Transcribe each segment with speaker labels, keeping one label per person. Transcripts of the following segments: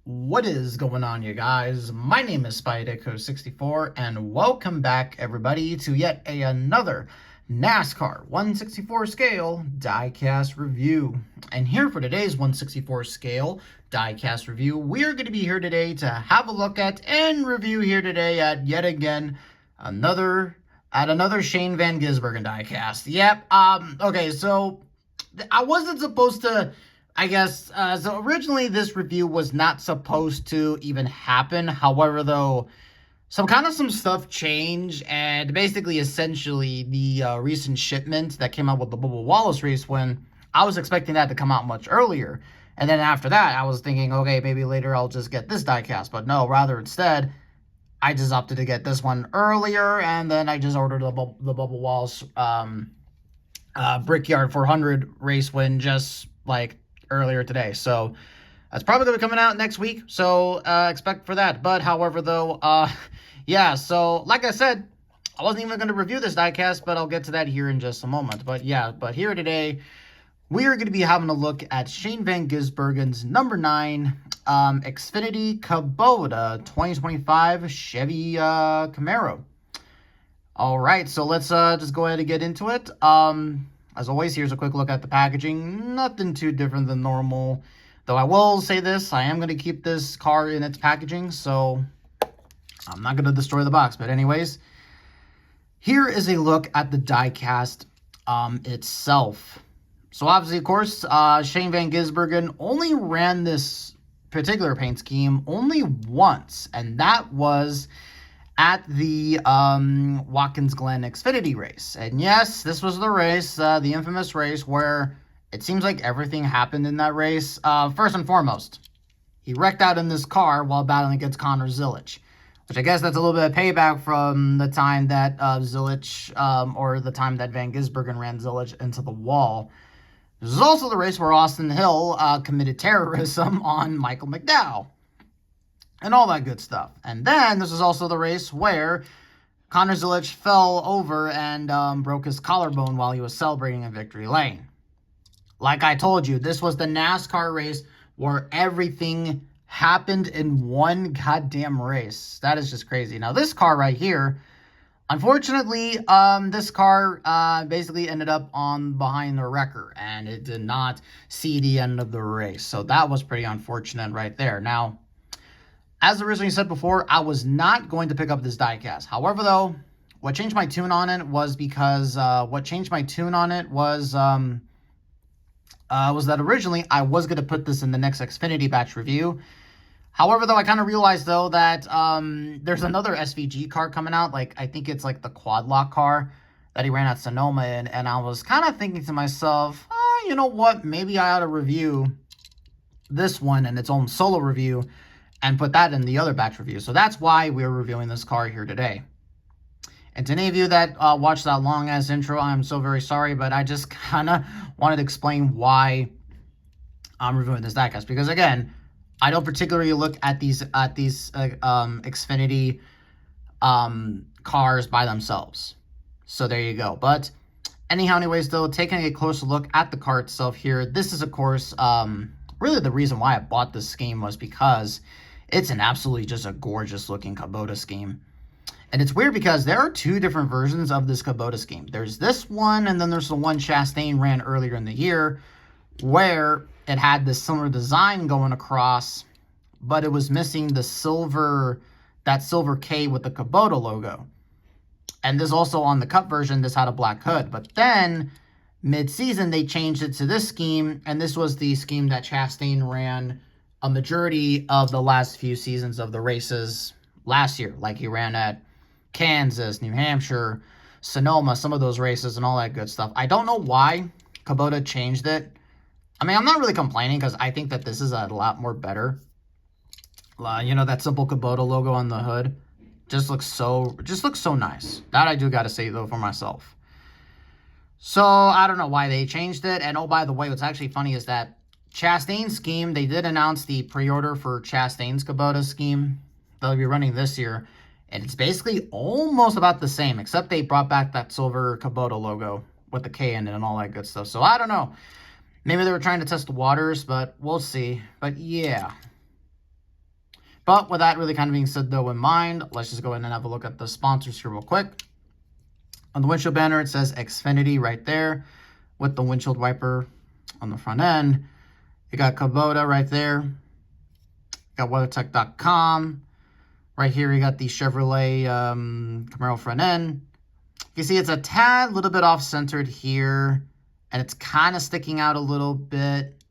Speaker 1: What is going on, you guys? My name is SpyDeco64, and welcome back, everybody, to yet another NASCAR 164 scale diecast review. And here for today's 164 scale diecast review, we are going to be here today to have a look at and review here today at yet again another Shane Van Gisbergen diecast. Yep. Okay, so I wasn't supposed to, so originally this review was not supposed to even happen. However, though, some stuff changed, and basically, essentially, the recent shipment that came out with the Bubba Wallace race, when I was expecting that to come out much earlier. And then after that, I was thinking, okay, maybe later I'll just get this diecast. But no, rather instead, I just opted to get this one earlier, and then I just ordered the Bubba Wallace Brickyard 400 race win just like earlier today. So that's probably going to be coming out next week, so expect for that. But however, though, yeah, so like I said, I wasn't even going to review this diecast, but I'll get to that here in just a moment. But yeah, but here today, we are going to be having a look at Shane Van Gisbergen's number 9 Xfinity Kubota 2025 Chevy Camaro. All right, so let's just go ahead and get into it. As always, here's a quick look at the packaging. Nothing too different than normal. Though I will say this, I am going to keep this car in its packaging, so I'm not going to destroy the box. But anyways, here is a look at the diecast itself. So obviously, of course, Shane Van Gisbergen only ran this particular paint scheme only once, and that was at the Watkins Glen Xfinity race. And yes, this was the race, the infamous race, where it seems like everything happened in that race. First and foremost, he wrecked out in this car while battling against Connor Zilisch, which I guess that's a little bit of payback from the time that Zilisch, or the time that Van Gisbergen ran Zilisch into the wall. This is also the race where Austin Hill committed terrorism on Michael McDowell, and all that good stuff. And then this is also the race where Connor Zilisch fell over and broke his collarbone while he was celebrating in Victory Lane. Like I told you, this was the NASCAR race where everything happened in one goddamn race. That is just crazy. Now, this car right here, unfortunately, this car basically ended up on behind the wrecker, and it did not see the end of the race. So that was pretty unfortunate right there. Now, as originally said before, I was not going to pick up this diecast. However, though, what changed my tune on it was that originally I was going to put this in the next Xfinity batch review. However, though, I kind of realized, though, that there's another SVG car coming out. Like, I think it's like the quad lock car that he ran at Sonoma in. And I was kind of thinking to myself, you know what? Maybe I ought to review this one in its own solo review and put that in the other batch review. So that's why we're reviewing this car here today. And to any of you that watched that long-ass intro, I'm so very sorry, but I just kind of wanted to explain why I'm reviewing this diecast. Because, again, I don't particularly look at these Xfinity cars by themselves. So there you go. But anyhow, anyways, though, taking a closer look at the car itself here, this is, of course, really the reason why I bought this scheme was because it's an absolutely just a gorgeous looking Kubota scheme. And it's weird because there are two different versions of this Kubota scheme. There's this one, and then there's the one Chastain ran earlier in the year where it had this similar design going across, but it was missing the silver K with the Kubota logo. And this also on the Cup version, this had a black hood. But then mid-season, they changed it to this scheme, and this was the scheme that Chastain ran a majority of the last few seasons of the races last year. Like he ran at Kansas, New Hampshire, Sonoma, some of those races and all that good stuff. I don't know why Kubota changed it. I mean, I'm not really complaining because I think that this is a lot more better. You know, that simple Kubota logo on the hood just looks so nice. That I do got to say, though, for myself. So, I don't know why they changed it. And, oh, by the way, what's actually funny is that Chastain's scheme, they did announce the pre-order for Chastain's Kubota scheme. They'll be running this year. And it's basically almost about the same, except they brought back that silver Kubota logo with the K in it and all that good stuff. So, I don't know. Maybe they were trying to test the waters, but we'll see. But, yeah. But with that really kind of being said, though, in mind, let's just go ahead and have a look at the sponsors here real quick. On the windshield banner, it says Xfinity right there with the windshield wiper on the front end. You got Kubota right there. You got WeatherTech.com. Right here, you got the Chevrolet Camaro front end. You see it's a tad little bit off-centered here, and it's kind of sticking out a little bit.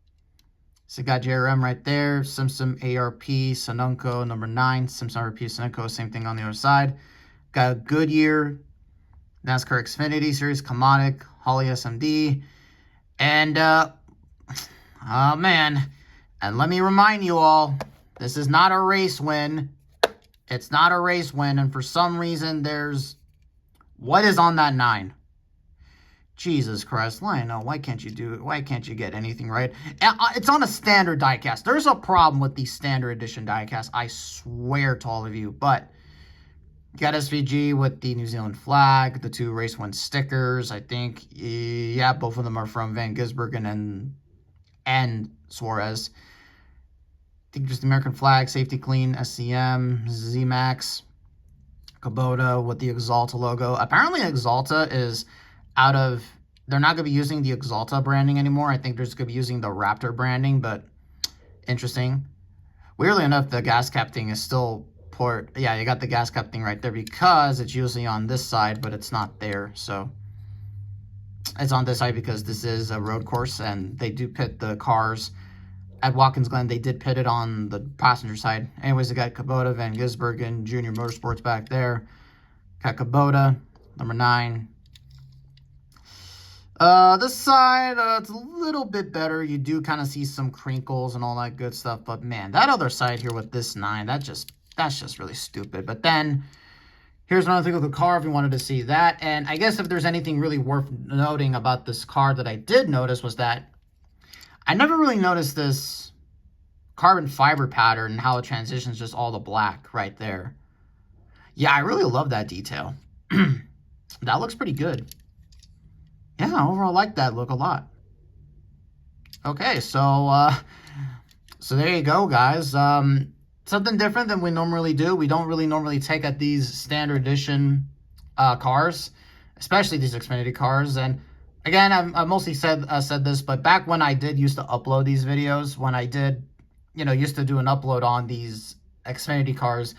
Speaker 1: So you got JRM right there, Simpson ARP, Sonunco, number 9, Simpson ARP, Sonunco, same thing on the other side. Got a Goodyear, NASCAR Xfinity Series, Kamonic, Holly SMD, and, oh man, and let me remind you all, this is not a race win. It's not a race win, and for some reason, there's, what is on that 9? Jesus Christ, Lionel, why can't you do it? Why can't you get anything right? It's on a standard diecast. There's a problem with these standard edition diecasts, I swear to all of you. But you got SVG with the New Zealand flag, the 2 race win stickers, I think. Yeah, both of them are from Van Gisbergen and Suarez. I think just the American flag, safety clean, SCM, ZMAX, Kubota with the Axalta logo. Apparently Axalta is out of, they're not going to be using the Axalta branding anymore. I think they're just going to be using the Raptor branding, but interesting. Weirdly enough, the gas cap thing is still yeah, you got the gas cap thing right there because it's usually on this side, but it's not there. So it's on this side because this is a road course and they do pit the cars at Watkins Glen. They did pit it on the passenger side. Anyways, they got Kubota, Van Gisbergen, Junior Motorsports back there. Got Kubota, number 9. This side, it's a little bit better. You do kind of see some crinkles and all that good stuff. But man, that other side here with this 9, that's just really stupid. But then here's another thing with the car if you wanted to see that. And I guess if there's anything really worth noting about this car that I did notice was that I never really noticed this carbon fiber pattern and how it transitions just all the black right there. Yeah, I really love that detail. That looks pretty good. Yeah, overall, I like that look a lot. Okay, so there you go, guys. Something different than we normally do. We don't really normally take at these standard edition cars, especially these Xfinity cars. And again, I've mostly said this, but back when I did used to upload these videos, when I did, used to do an upload on these Xfinity cars,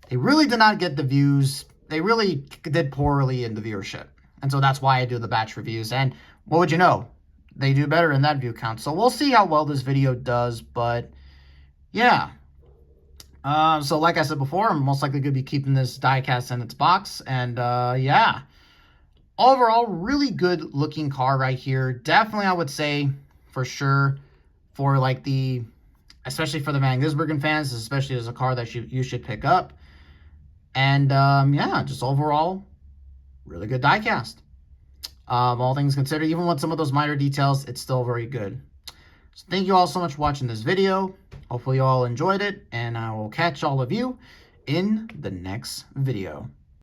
Speaker 1: they really did not get the views. They really did poorly in the viewership. And so that's why I do the batch reviews. And what would you know? They do better in that view count. So we'll see how well this video does. But yeah. So like I said before, I'm most likely going to be keeping this diecast in its box. And yeah. Overall, really good looking car right here. Definitely, I would say, for sure, for like especially for the Van Gisbergen fans, especially as a car that you should pick up. And yeah, just overall, really good diecast. All things considered, even with some of those minor details, it's still very good. So thank you all so much for watching this video. Hopefully you all enjoyed it, and I will catch all of you in the next video.